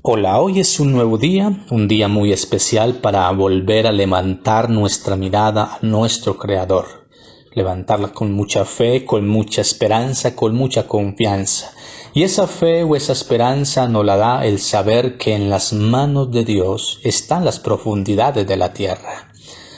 Hola, hoy es un nuevo día, un día muy especial para volver a levantar nuestra mirada a nuestro Creador. Levantarla con mucha fe, con mucha esperanza, con mucha confianza. Y esa fe o esa esperanza nos la da el saber que en las manos de Dios están las profundidades de la tierra.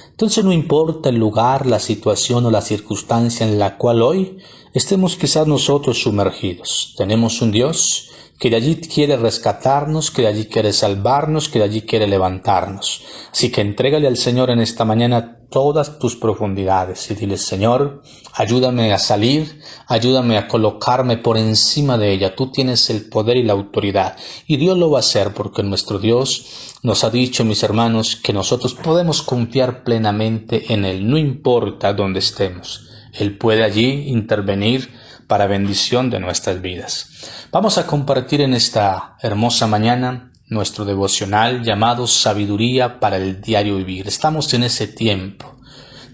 Entonces no importa el lugar, la situación o la circunstancia en la cual hoy estemos quizás nosotros sumergidos. Tenemos un Dios que de allí quiere rescatarnos, que de allí quiere salvarnos, que de allí quiere levantarnos. Así que entrégale al Señor en esta mañana todas tus profundidades y dile: Señor, ayúdame a salir, ayúdame a colocarme por encima de ella. Tú tienes el poder y la autoridad. Y Dios lo va a hacer porque nuestro Dios nos ha dicho, mis hermanos, que nosotros podemos confiar plenamente en Él, no importa dónde estemos. Él puede allí intervenir para bendición de nuestras vidas. Vamos a compartir en esta hermosa mañana nuestro devocional llamado Sabiduría para el Diario Vivir. Estamos en ese tiempo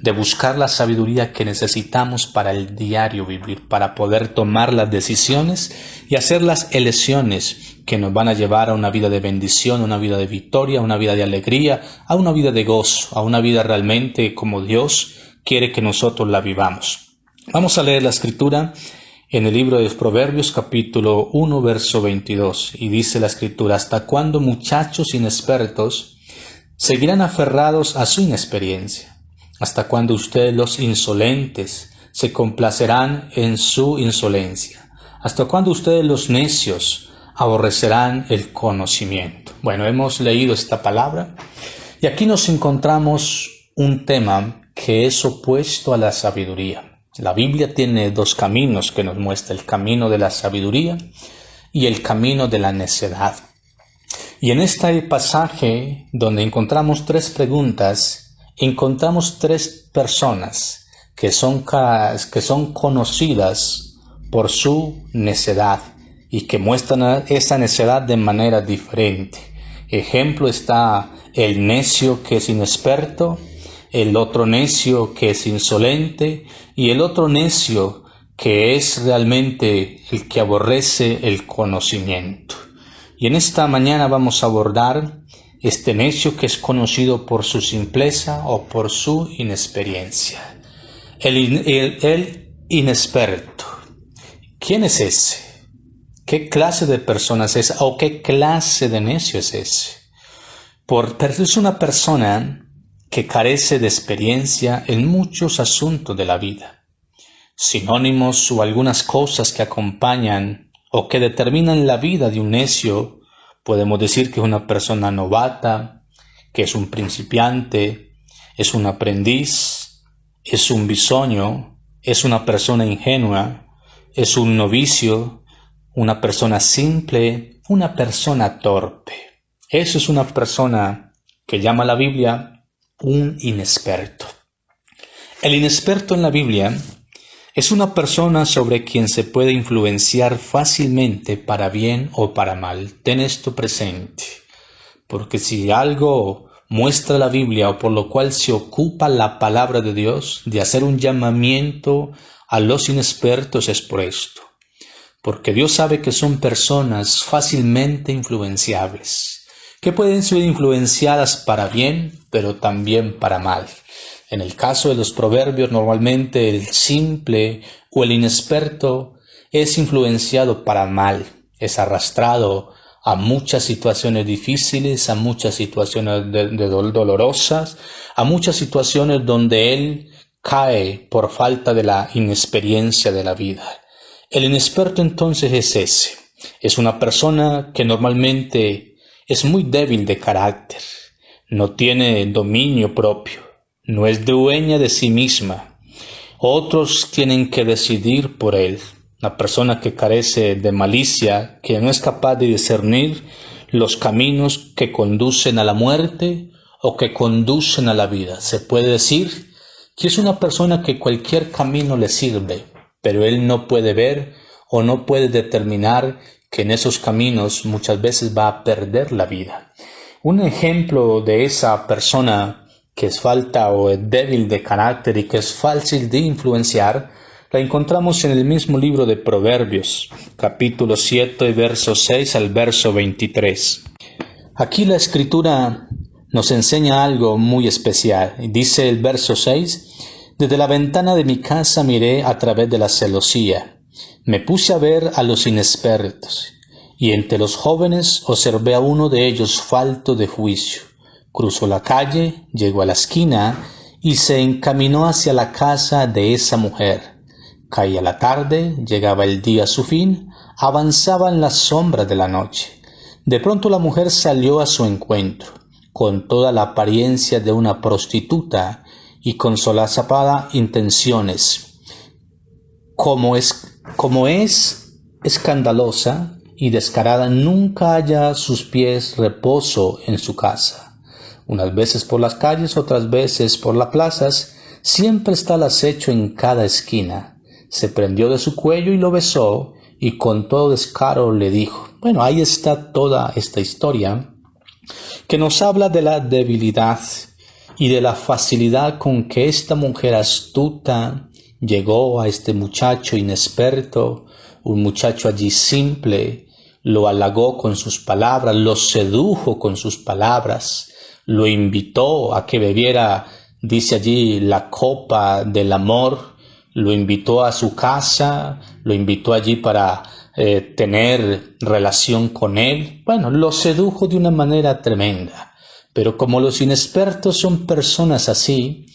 de buscar la sabiduría que necesitamos para el diario vivir, para poder tomar las decisiones y hacer las elecciones que nos van a llevar a una vida de bendición, a una vida de victoria, a una vida de alegría, a una vida de gozo, a una vida realmente como Dios quiere que nosotros la vivamos. Vamos a leer la Escritura en el libro de Proverbios capítulo 1 verso 22 y dice la Escritura: ¿Hasta cuándo muchachos inexpertos seguirán aferrados a su inexperiencia? ¿Hasta cuándo ustedes los insolentes se complacerán en su insolencia? ¿Hasta cuándo ustedes los necios aborrecerán el conocimiento? Bueno, hemos leído esta palabra y aquí nos encontramos un tema que es opuesto a la sabiduría. La Biblia tiene dos caminos que nos muestra: el camino de la sabiduría y el camino de la necedad. Y en este pasaje, donde encontramos tres preguntas, encontramos tres personas que son conocidas por su necedad y que muestran esa necedad de manera diferente. Ejemplo está el necio que es inexperto, el otro necio que es insolente y el otro necio que es realmente el que aborrece el conocimiento. Y en esta mañana vamos a abordar este necio que es conocido por su simpleza o por su inexperiencia. El inexperto. ¿Quién es ese? ¿Qué clase de persona es esa? ¿O qué clase de necio es ese? Es una persona que carece de experiencia en muchos asuntos de la vida. Sinónimos o algunas cosas que acompañan o que determinan la vida de un necio: podemos decir que es una persona novata, que es un principiante, es un aprendiz, es un bisoño, es una persona ingenua, es un novicio, una persona simple, una persona torpe. Eso es una persona que llama la Biblia un inexperto. El inexperto en la Biblia es una persona sobre quien se puede influenciar fácilmente para bien o para mal. Ten esto presente, porque si algo muestra la Biblia o por lo cual se ocupa la palabra de Dios de hacer un llamamiento a los inexpertos, es por esto. Porque Dios sabe que son personas fácilmente influenciables, que pueden ser influenciadas para bien, pero también para mal. En el caso de los proverbios, normalmente el simple o el inexperto es influenciado para mal, es arrastrado a muchas situaciones difíciles, a muchas situaciones dolorosas, a muchas situaciones donde él cae por falta de la inexperiencia de la vida. El inexperto entonces es ese, es una persona que normalmente es muy débil de carácter, no tiene dominio propio, no es dueña de sí misma. Otros tienen que decidir por él. Una persona que carece de malicia, que no es capaz de discernir los caminos que conducen a la muerte o que conducen a la vida. Se puede decir que es una persona que cualquier camino le sirve, pero él no puede ver o no puede determinar que en esos caminos muchas veces va a perder la vida. Un ejemplo de esa persona que es falta o es débil de carácter y que es fácil de influenciar, la encontramos en el mismo libro de Proverbios, capítulo 7, verso 6 al verso 23. Aquí la Escritura nos enseña algo muy especial. Dice el verso 6, desde la ventana de mi casa miré a través de la celosía. Me puse a ver a los inexpertos, y entre los jóvenes observé a uno de ellos falto de juicio. Cruzó la calle, llegó a la esquina y se encaminó hacia la casa de esa mujer. Caía la tarde, llegaba el día a su fin, avanzaba en las sombras de la noche. De pronto la mujer salió a su encuentro, con toda la apariencia de una prostituta y con solapadas intenciones. Como es escandalosa y descarada, nunca halla a sus pies reposo en su casa. Unas veces por las calles, otras veces por las plazas, siempre está al acecho en cada esquina. Se prendió de su cuello y lo besó, y con todo descaro le dijo. Bueno, ahí está toda esta historia que nos habla de la debilidad y de la facilidad con que esta mujer astuta llegó a este muchacho inexperto, un muchacho allí simple, lo halagó con sus palabras, lo sedujo con sus palabras, lo invitó a que bebiera, dice allí, la copa del amor, lo invitó a su casa, lo invitó allí para tener relación con él. Bueno, lo sedujo de una manera tremenda. Pero como los inexpertos son personas así,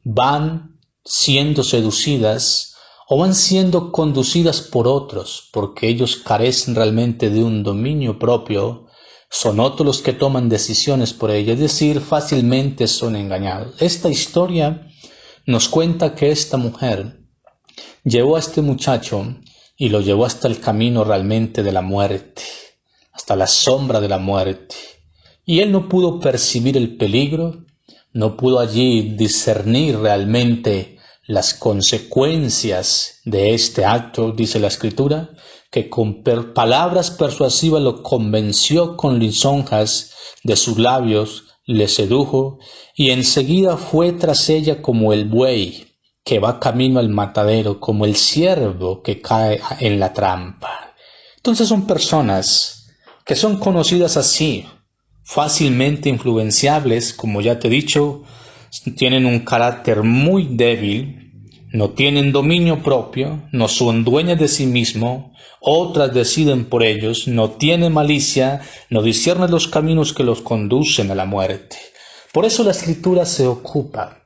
van siendo seducidas o van siendo conducidas por otros, porque ellos carecen realmente de un dominio propio, son otros los que toman decisiones por ellos, es decir, fácilmente son engañados. Esta historia nos cuenta que esta mujer llevó a este muchacho y lo llevó hasta el camino realmente de la muerte, hasta la sombra de la muerte. Y él no pudo percibir el peligro, no pudo allí discernir realmente las consecuencias de este acto, dice la Escritura, que con palabras persuasivas lo convenció con lisonjas de sus labios, le sedujo y enseguida fue tras ella como el buey que va camino al matadero, como el ciervo que cae en la trampa. Entonces son personas que son conocidas así, fácilmente influenciables, como ya te he dicho, tienen un carácter muy débil, no tienen dominio propio, no son dueñas de sí mismos, otras deciden por ellos, no tienen malicia, no disciernen los caminos que los conducen a la muerte. Por eso la Escritura se ocupa,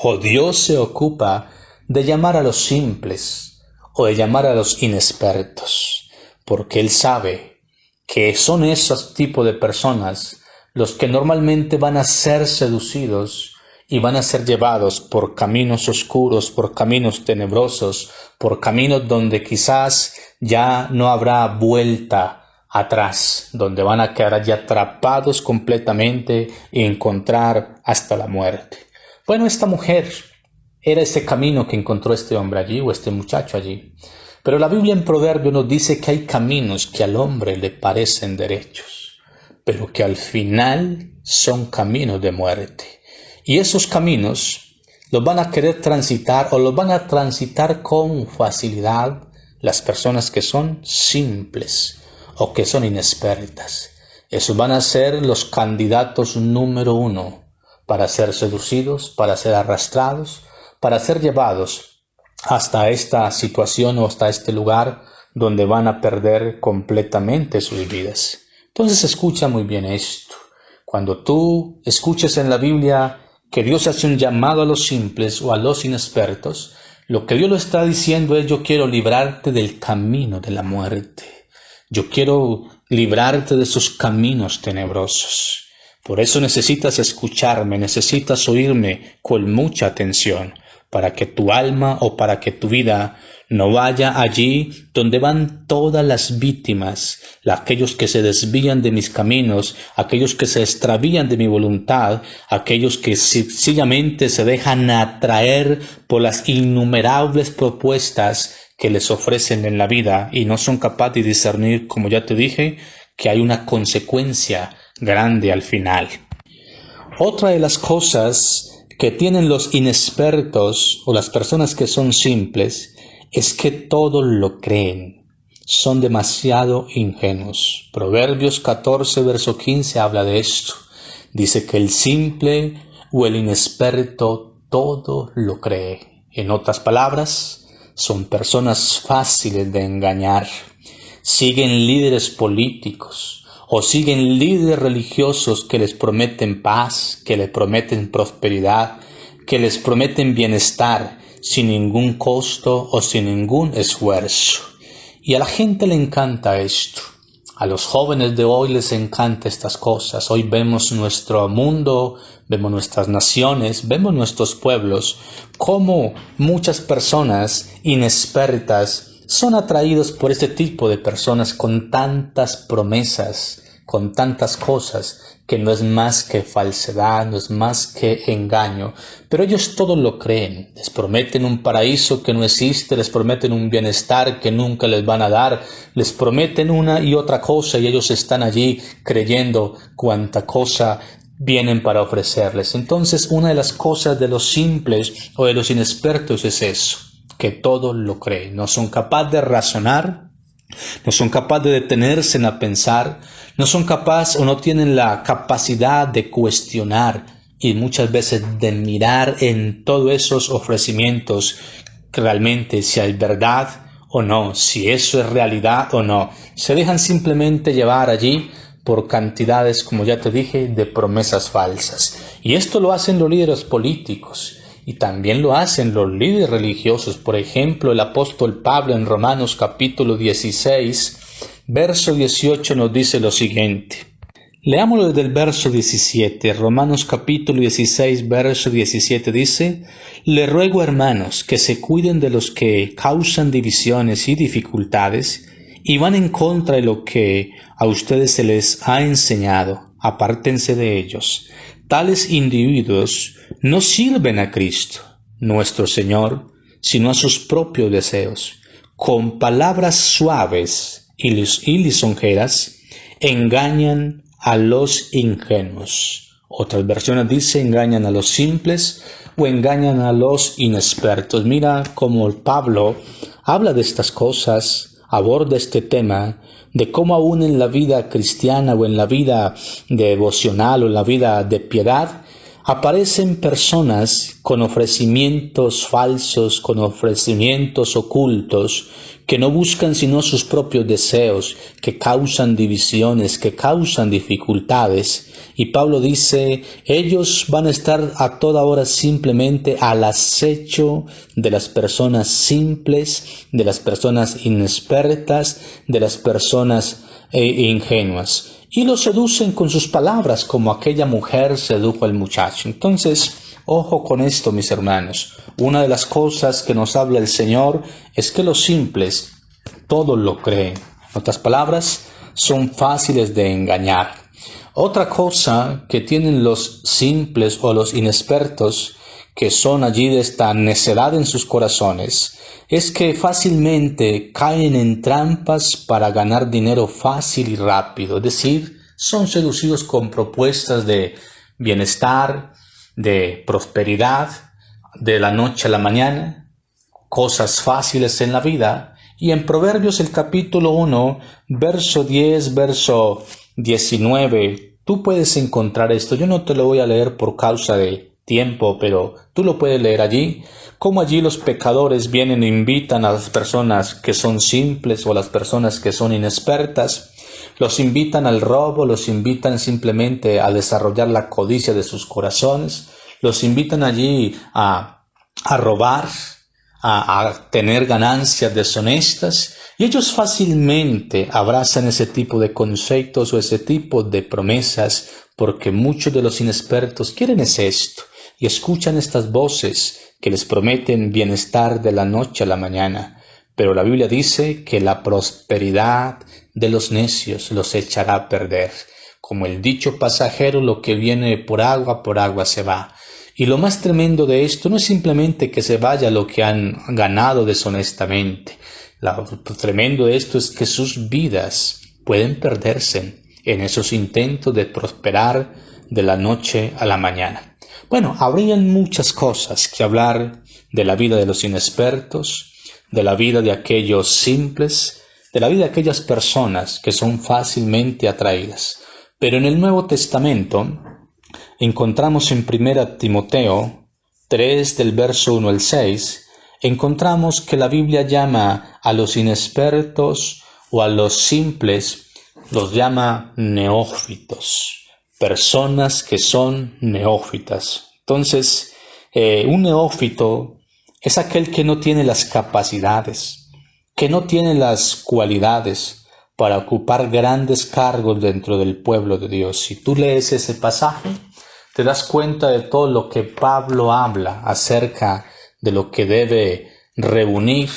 o Dios se ocupa, de llamar a los simples o de llamar a los inexpertos, porque Él sabe que son esos tipos de personas los que normalmente van a ser seducidos y van a ser llevados por caminos oscuros, por caminos tenebrosos, por caminos donde quizás ya no habrá vuelta atrás, donde van a quedar ya atrapados completamente y encontrar hasta la muerte. Bueno, esta mujer era ese camino que encontró este hombre allí o este muchacho allí. Pero la Biblia en Proverbios nos dice que hay caminos que al hombre le parecen derechos, pero que al final son caminos de muerte. Y esos caminos los van a querer transitar o los van a transitar con facilidad las personas que son simples o que son inexpertas. Esos van a ser los candidatos número 1 para ser seducidos, para ser arrastrados, para ser llevados hasta esta situación o hasta este lugar donde van a perder completamente sus vidas. Entonces escucha muy bien esto. Cuando tú escuches en la Biblia que Dios hace un llamado a los simples o a los inexpertos, lo que Dios lo está diciendo es: yo quiero librarte del camino de la muerte. Yo quiero librarte de esos caminos tenebrosos. Por eso necesitas escucharme, necesitas oírme con mucha atención, para que tu alma o para que tu vida no vaya allí donde van todas las víctimas, aquellos que se desvían de mis caminos, aquellos que se extravían de mi voluntad, aquellos que sencillamente se dejan atraer por las innumerables propuestas que les ofrecen en la vida y no son capaces de discernir, como ya te dije, que hay una consecuencia grande al final. Otra de las cosas que tienen los inexpertos o las personas que son simples es que todo lo creen. son demasiado ingenuos. Proverbios 14, verso 15 habla de esto. Dice que el simple o el inexperto todo lo cree. En otras palabras, son personas fáciles de engañar. Siguen líderes políticos o siguen líderes religiosos que les prometen paz, que les prometen prosperidad, que les prometen bienestar sin ningún costo o sin ningún esfuerzo. Y a la gente le encanta esto. A los jóvenes de hoy les encanta estas cosas. Hoy vemos nuestro mundo, vemos nuestras naciones, vemos nuestros pueblos, cómo muchas personas inexpertas son atraídos por este tipo de personas con tantas promesas, con tantas cosas, que no es más que falsedad, no es más que engaño. Pero ellos todo lo creen. Les prometen un paraíso que no existe, les prometen un bienestar que nunca les van a dar, les prometen una y otra cosa y ellos están allí creyendo cuánta cosa vienen para ofrecerles. Entonces, una de las cosas de los simples o de los inexpertos es eso, que todo lo creen. No son capaces de razonar, no son capaces de detenerse a pensar, no son capaces o no tienen la capacidad de cuestionar y muchas veces de mirar en todos esos ofrecimientos realmente si hay verdad o no, si eso es realidad o no. Se dejan simplemente llevar allí por cantidades, como ya te dije, de promesas falsas. Y esto lo hacen los líderes políticos. Y también lo hacen los líderes religiosos. Por ejemplo, el apóstol Pablo en Romanos capítulo 16, verso 18 nos dice lo siguiente. Leámoslo desde el verso 17. Romanos capítulo 16, verso 17 dice: «Le ruego, hermanos, que se cuiden de los que causan divisiones y dificultades y van en contra de lo que a ustedes se les ha enseñado. Apártense de ellos. Tales individuos no sirven a Cristo, nuestro Señor, sino a sus propios deseos. Con palabras suaves y lisonjeras engañan a los ingenuos». Otras versiones dice engañan a los simples o engañan a los inexpertos. Mira cómo Pablo habla de estas cosas, aborda este tema de cómo aún en la vida cristiana o en la vida devocional o en la vida de piedad aparecen personas con ofrecimientos falsos, con ofrecimientos ocultos, que no buscan sino sus propios deseos, que causan divisiones, que causan dificultades. Y Pablo dice, ellos van a estar a toda hora simplemente al acecho de las personas simples, de las personas inexpertas, de las personas ingenuas. Y lo seducen con sus palabras, como aquella mujer sedujo al muchacho. Entonces, ojo con esto, mis hermanos. Una de las cosas que nos habla el Señor es que los simples todos lo creen. En otras palabras, son fáciles de engañar. Otra cosa que tienen los simples o los inexpertos, que son allí de esta necedad en sus corazones, es que fácilmente caen en trampas para ganar dinero fácil y rápido. Es decir, son seducidos con propuestas de bienestar, de prosperidad, de la noche a la mañana, cosas fáciles en la vida. Y en Proverbios el capítulo 1, verso 10, verso 19, tú puedes encontrar esto. Yo no te lo voy a leer por causa de tiempo, pero tú lo puedes leer allí. Como allí los pecadores vienen e invitan a las personas que son simples o a las personas que son inexpertas. Los invitan al robo, los invitan simplemente a desarrollar la codicia de sus corazones. Los invitan allí a robar, a tener ganancias deshonestas, y ellos fácilmente abrazan ese tipo de conceptos o ese tipo de promesas, porque muchos de los inexpertos quieren es esto, y escuchan estas voces que les prometen bienestar de la noche a la mañana. Pero la Biblia dice que la prosperidad de los necios los echará a perder. Como el dicho pasajero, lo que viene por agua se va. Y lo más tremendo de esto no es simplemente que se vaya lo que han ganado deshonestamente. Lo tremendo de esto es que sus vidas pueden perderse en esos intentos de prosperar de la noche a la mañana. Bueno, habrían muchas cosas que hablar de la vida de los inexpertos, de la vida de aquellos simples, de la vida de aquellas personas que son fácilmente atraídas. Pero en el Nuevo Testamento encontramos en 1 Timoteo 3 del verso 1 al 6, encontramos que la Biblia llama a los inexpertos o a los simples, los llama neófitos, personas que son neófitas. Entonces, un neófito es aquel que no tiene las capacidades, que no tiene las cualidades para ocupar grandes cargos dentro del pueblo de Dios. Si tú lees ese pasaje, te das cuenta de todo lo que Pablo habla acerca de lo que debe reunir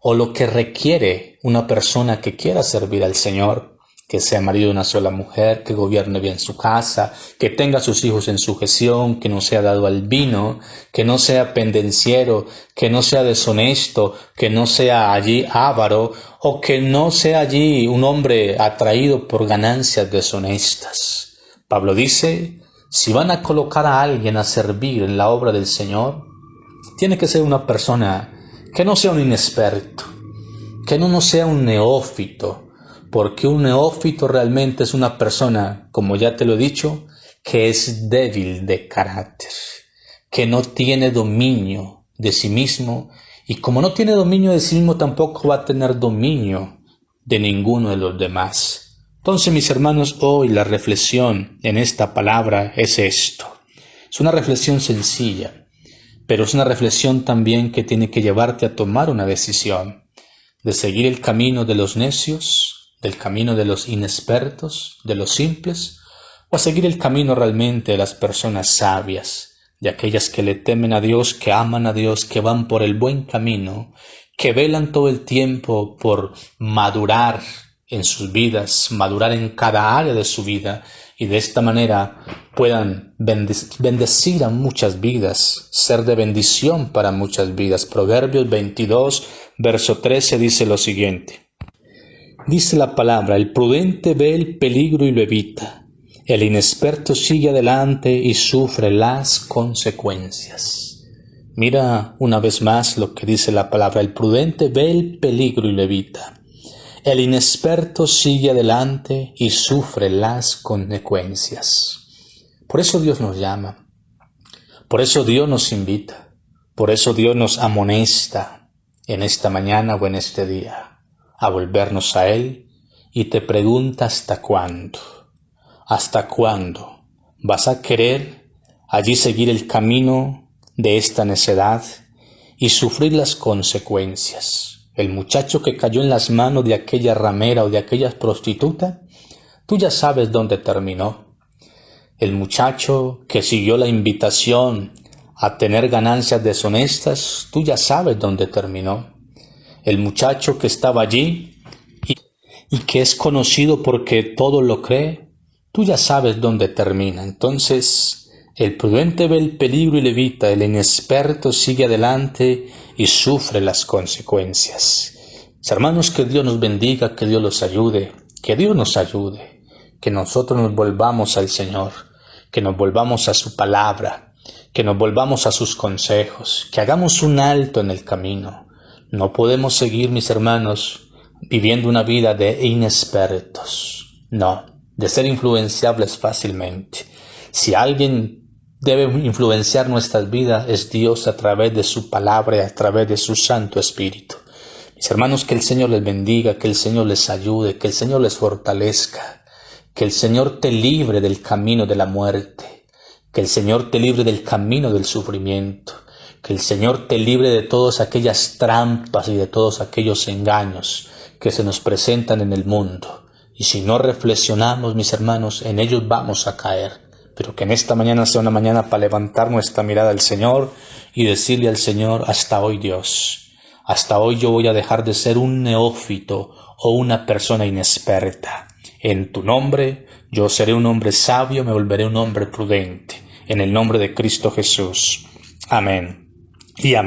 o lo que requiere una persona que quiera servir al Señor, que sea marido de una sola mujer, que gobierne bien su casa, que tenga a sus hijos en sujeción, que no sea dado al vino, que no sea pendenciero, que no sea deshonesto, que no sea allí avaro o que no sea allí un hombre atraído por ganancias deshonestas. Pablo dice, si van a colocar a alguien a servir en la obra del Señor, tiene que ser una persona que no sea un inexperto, que no sea un neófito, porque un neófito realmente es una persona, como ya te lo he dicho, que es débil de carácter, que no tiene dominio de sí mismo, y como no tiene dominio de sí mismo, tampoco va a tener dominio de ninguno de los demás. Entonces, mis hermanos, hoy la reflexión en esta palabra es esto. Es una reflexión sencilla, pero es una reflexión también que tiene que llevarte a tomar una decisión de seguir el camino de los necios, del camino de los inexpertos, de los simples, o a seguir el camino realmente de las personas sabias, de aquellas que le temen a Dios, que aman a Dios, que van por el buen camino, que velan todo el tiempo por madurar en sus vidas, madurar en cada área de su vida, y de esta manera puedan bendecir a muchas vidas, ser de bendición para muchas vidas. Proverbios 22, verso 13 dice lo siguiente. Dice la palabra, el prudente ve el peligro y lo evita. El inexperto sigue adelante y sufre las consecuencias. Mira una vez más lo que dice la palabra, el prudente ve el peligro y lo evita. El inexperto sigue adelante y sufre las consecuencias. Por eso Dios nos llama, por eso Dios nos invita, por eso Dios nos amonesta en esta mañana o en este día a volvernos a Él, y te pregunta ¿hasta cuándo? ¿Hasta cuándo vas a querer allí seguir el camino de esta necedad y sufrir las consecuencias? El muchacho que cayó en las manos de aquella ramera o de aquella prostituta, tú ya sabes dónde terminó. El muchacho que siguió la invitación a tener ganancias deshonestas, tú ya sabes dónde terminó. El muchacho que estaba allí y que es conocido porque todo lo cree, tú ya sabes dónde termina. Entonces, el prudente ve el peligro y le evita, el inexperto sigue adelante y sufre las consecuencias. Hermanos, que Dios nos bendiga, que Dios los ayude, que Dios nos ayude, que nosotros nos volvamos al Señor, que nos volvamos a su palabra, que nos volvamos a sus consejos, que hagamos un alto en el camino. No podemos seguir, mis hermanos, viviendo una vida de inexpertos, no, de ser influenciables fácilmente. Si alguien debe influenciar nuestras vidas, es Dios a través de su palabra y a través de su Santo Espíritu. Mis hermanos, que el Señor les bendiga, que el Señor les ayude, que el Señor les fortalezca, que el Señor te libre del camino de la muerte, que el Señor te libre del camino del sufrimiento, que el Señor te libre de todas aquellas trampas y de todos aquellos engaños que se nos presentan en el mundo. Y si no reflexionamos, mis hermanos, en ellos vamos a caer. Pero que en esta mañana sea una mañana para levantar nuestra mirada al Señor y decirle al Señor, hasta hoy Dios, hasta hoy yo voy a dejar de ser un neófito o una persona inexperta. En tu nombre yo seré un hombre sabio, me volveré un hombre prudente. En el nombre de Cristo Jesús. Amén y amén.